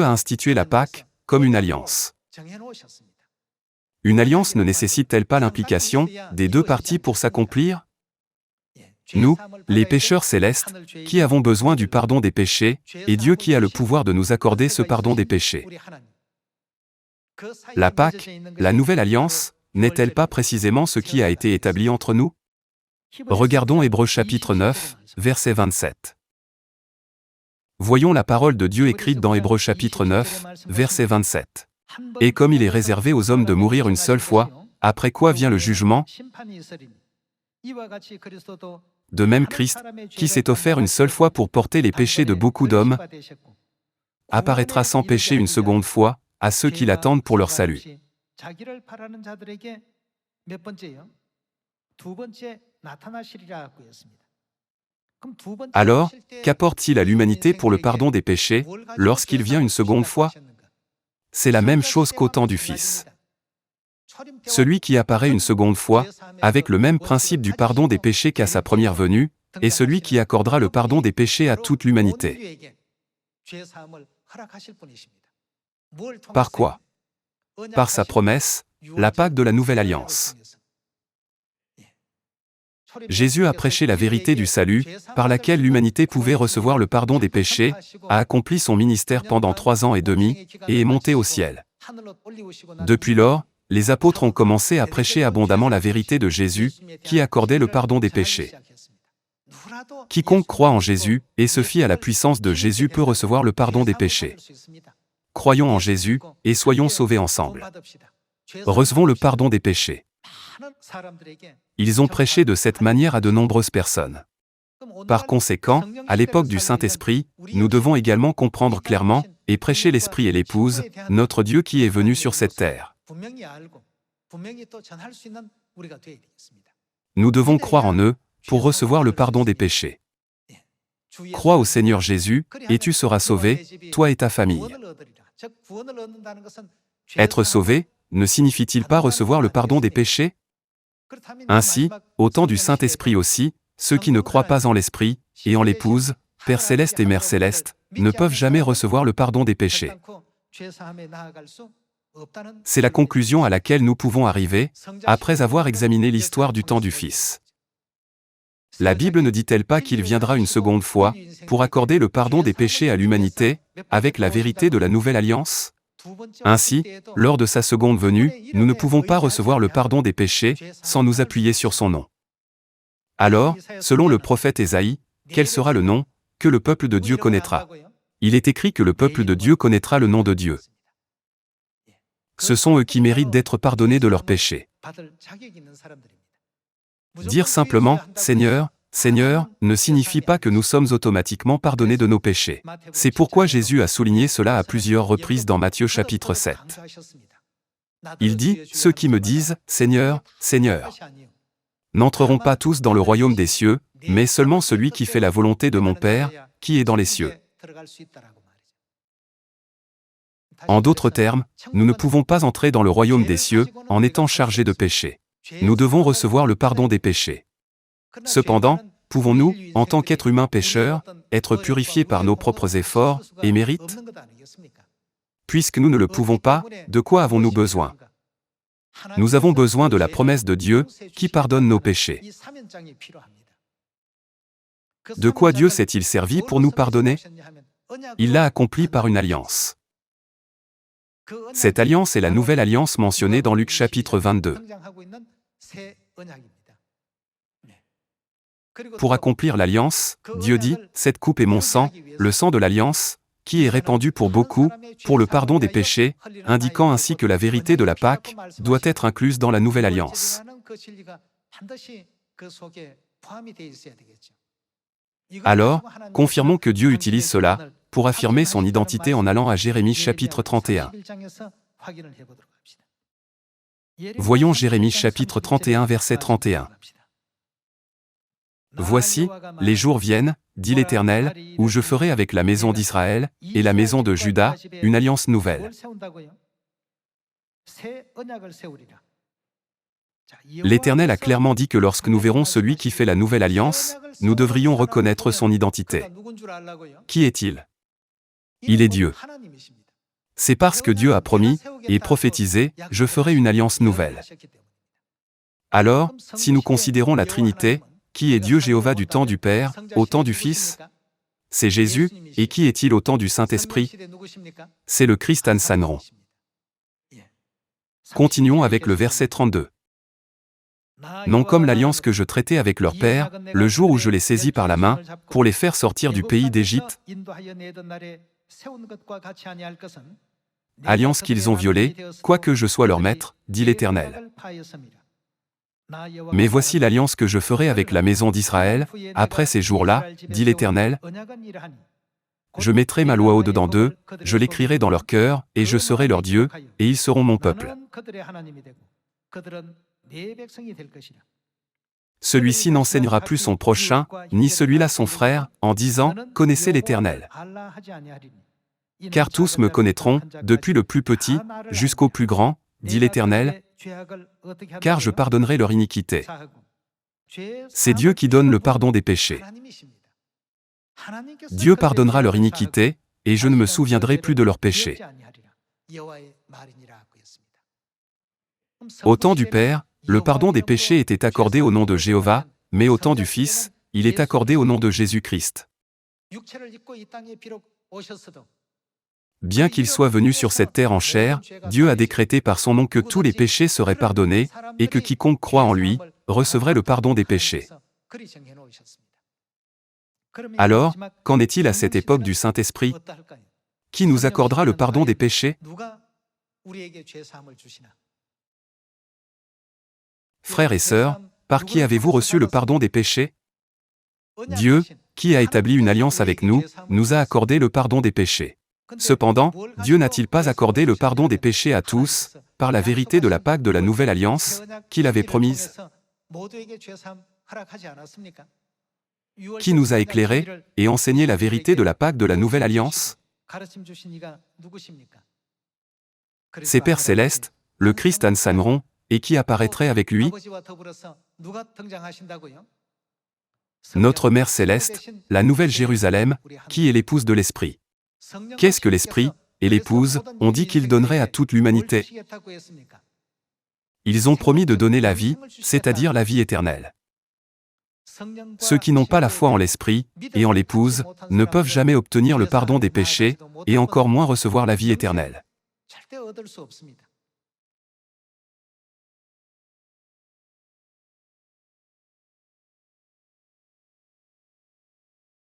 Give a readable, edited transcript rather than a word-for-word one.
a institué la Pâque comme une alliance. Une alliance ne nécessite-t-elle pas l'implication des deux parties pour s'accomplir? Nous, les pécheurs célestes, qui avons besoin du pardon des péchés, et Dieu qui a le pouvoir de nous accorder ce pardon des péchés. La Pâque, la nouvelle alliance, n'est-elle pas précisément ce qui a été établi entre nous? Regardons Hébreux chapitre 9, verset 27. Voyons la parole de Dieu écrite dans Hébreux chapitre 9, verset 27. Et comme il est réservé aux hommes de mourir une seule fois, après quoi vient le jugement, de même Christ, qui s'est offert une seule fois pour porter les péchés de beaucoup d'hommes, apparaîtra sans péché une seconde fois, à ceux qui l'attendent pour leur salut. Alors, qu'apporte-t-il à l'humanité pour le pardon des péchés, lorsqu'il vient une seconde fois? C'est la même chose qu'au temps du Fils. Celui qui apparaît une seconde fois, avec le même principe du pardon des péchés qu'à sa première venue, est celui qui accordera le pardon des péchés à toute l'humanité. Par quoi? Par sa promesse, la Pâque de la Nouvelle Alliance. Jésus a prêché la vérité du salut, par laquelle l'humanité pouvait recevoir le pardon des péchés, a accompli son ministère pendant 3 ans et demi, et est monté au ciel. Depuis lors, les apôtres ont commencé à prêcher abondamment la vérité de Jésus, qui accordait le pardon des péchés. Quiconque croit en Jésus, et se fie à la puissance de Jésus peut recevoir le pardon des péchés. Croyons en Jésus, et soyons sauvés ensemble. Recevons le pardon des péchés. Ils ont prêché de cette manière à de nombreuses personnes. Par conséquent, à l'époque du Saint-Esprit, nous devons également comprendre clairement, et prêcher l'Esprit et l'Épouse, notre Dieu qui est venu sur cette terre. Nous devons croire en eux, pour recevoir le pardon des péchés. Crois au Seigneur Jésus, et tu seras sauvé, toi et ta famille. Être sauvé, ne signifie-t-il pas recevoir le pardon des péchés? Ainsi, au temps du Saint-Esprit aussi, ceux qui ne croient pas en l'Esprit, et en l'Épouse, Père Céleste et Mère Céleste, ne peuvent jamais recevoir le pardon des péchés. C'est la conclusion à laquelle nous pouvons arriver, après avoir examiné l'histoire du temps du Fils. La Bible ne dit-elle pas qu'il viendra une seconde fois, pour accorder le pardon des péchés à l'humanité, avec la vérité de la Nouvelle Alliance? Ainsi, lors de sa seconde venue, nous ne pouvons pas recevoir le pardon des péchés, sans nous appuyer sur son nom. Alors, selon le prophète Ésaïe, quel sera le nom que le peuple de Dieu connaîtra? Il est écrit que le peuple de Dieu connaîtra le nom de Dieu. Ce sont eux qui méritent d'être pardonnés de leurs péchés. Dire simplement « Seigneur, Seigneur » ne signifie pas que nous sommes automatiquement pardonnés de nos péchés. C'est pourquoi Jésus a souligné cela à plusieurs reprises dans Matthieu chapitre 7. Il dit « Ceux qui me disent « Seigneur, Seigneur » n'entreront pas tous dans le royaume des cieux, mais seulement celui qui fait la volonté de mon Père, qui est dans les cieux. » En d'autres termes, nous ne pouvons pas entrer dans le royaume des cieux en étant chargés de péché. Nous devons recevoir le pardon des péchés. Cependant, pouvons-nous, en tant qu'êtres humains pécheurs, être purifiés par nos propres efforts et mérites? Puisque nous ne le pouvons pas, de quoi avons-nous besoin? Nous avons besoin de la promesse de Dieu, qui pardonne nos péchés. De quoi Dieu s'est-il servi pour nous pardonner? Il l'a accompli par une alliance. Cette alliance est la nouvelle alliance mentionnée dans Luc chapitre 22. Pour accomplir l'alliance, Dieu dit, « Cette coupe est mon sang, le sang de l'alliance, qui est répandu pour beaucoup, pour le pardon des péchés, indiquant ainsi que la vérité de la Pâque doit être incluse dans la nouvelle alliance. » Alors, confirmons que Dieu utilise cela pour affirmer son identité en allant à Jérémie chapitre 31. Voyons Jérémie chapitre 31 verset 31. « Voici, les jours viennent, dit l'Éternel, où je ferai avec la maison d'Israël et la maison de Juda une alliance nouvelle. » L'Éternel a clairement dit que lorsque nous verrons celui qui fait la nouvelle alliance, nous devrions reconnaître son identité. Qui est-il? Il est Dieu. C'est parce que Dieu a promis et prophétisé, je ferai une alliance nouvelle. Alors, si nous considérons la Trinité, qui est Dieu Jéhovah du temps du Père, au temps du Fils? C'est Jésus, et qui est-il au temps du Saint-Esprit? C'est le Christ Ansanron. Continuons avec le verset 32. Non comme l'alliance que je traitais avec leur père, le jour où je les saisis par la main, pour les faire sortir du pays d'Égypte, alliance qu'ils ont violée, quoique je sois leur maître, dit l'Éternel. Mais voici l'alliance que je ferai avec la maison d'Israël, après ces jours-là, dit l'Éternel. Je mettrai ma loi au-dedans d'eux, je l'écrirai dans leur cœur, et je serai leur Dieu, et ils seront mon peuple. Celui-ci n'enseignera plus son prochain, ni celui-là son frère, en disant « Connaissez l'Éternel ». Car tous me connaîtront, depuis le plus petit, jusqu'au plus grand, dit l'Éternel, car je pardonnerai leur iniquité. C'est Dieu qui donne le pardon des péchés. Dieu pardonnera leur iniquité, et je ne me souviendrai plus de leurs péchés. Au temps du Père, le pardon des péchés était accordé au nom de Jéhovah, mais au temps du Fils, il est accordé au nom de Jésus-Christ. Bien qu'il soit venu sur cette terre en chair, Dieu a décrété par son nom que tous les péchés seraient pardonnés, et que quiconque croit en lui, recevrait le pardon des péchés. Alors, qu'en est-il à cette époque du Saint-Esprit? Qui nous accordera le pardon des péchés? Frères et sœurs, par qui avez-vous reçu le pardon des péchés? Dieu, qui a établi une alliance avec nous, nous a accordé le pardon des péchés. Cependant, Dieu n'a-t-il pas accordé le pardon des péchés à tous, par la vérité de la Pâque de la Nouvelle Alliance, qu'il avait promise? Qui nous a éclairés et enseigné la vérité de la Pâque de la Nouvelle Alliance? C'est Père Céleste, le Christ Ansanron, et qui apparaîtrait avec lui? Notre Mère Céleste, la Nouvelle Jérusalem, qui est l'épouse de l'Esprit. Qu'est-ce que l'Esprit et l'Épouse ont dit qu'ils donneraient à toute l'humanité? Ils ont promis de donner la vie, c'est-à-dire la vie éternelle. Ceux qui n'ont pas la foi en l'Esprit et en l'Épouse ne peuvent jamais obtenir le pardon des péchés, et encore moins recevoir la vie éternelle.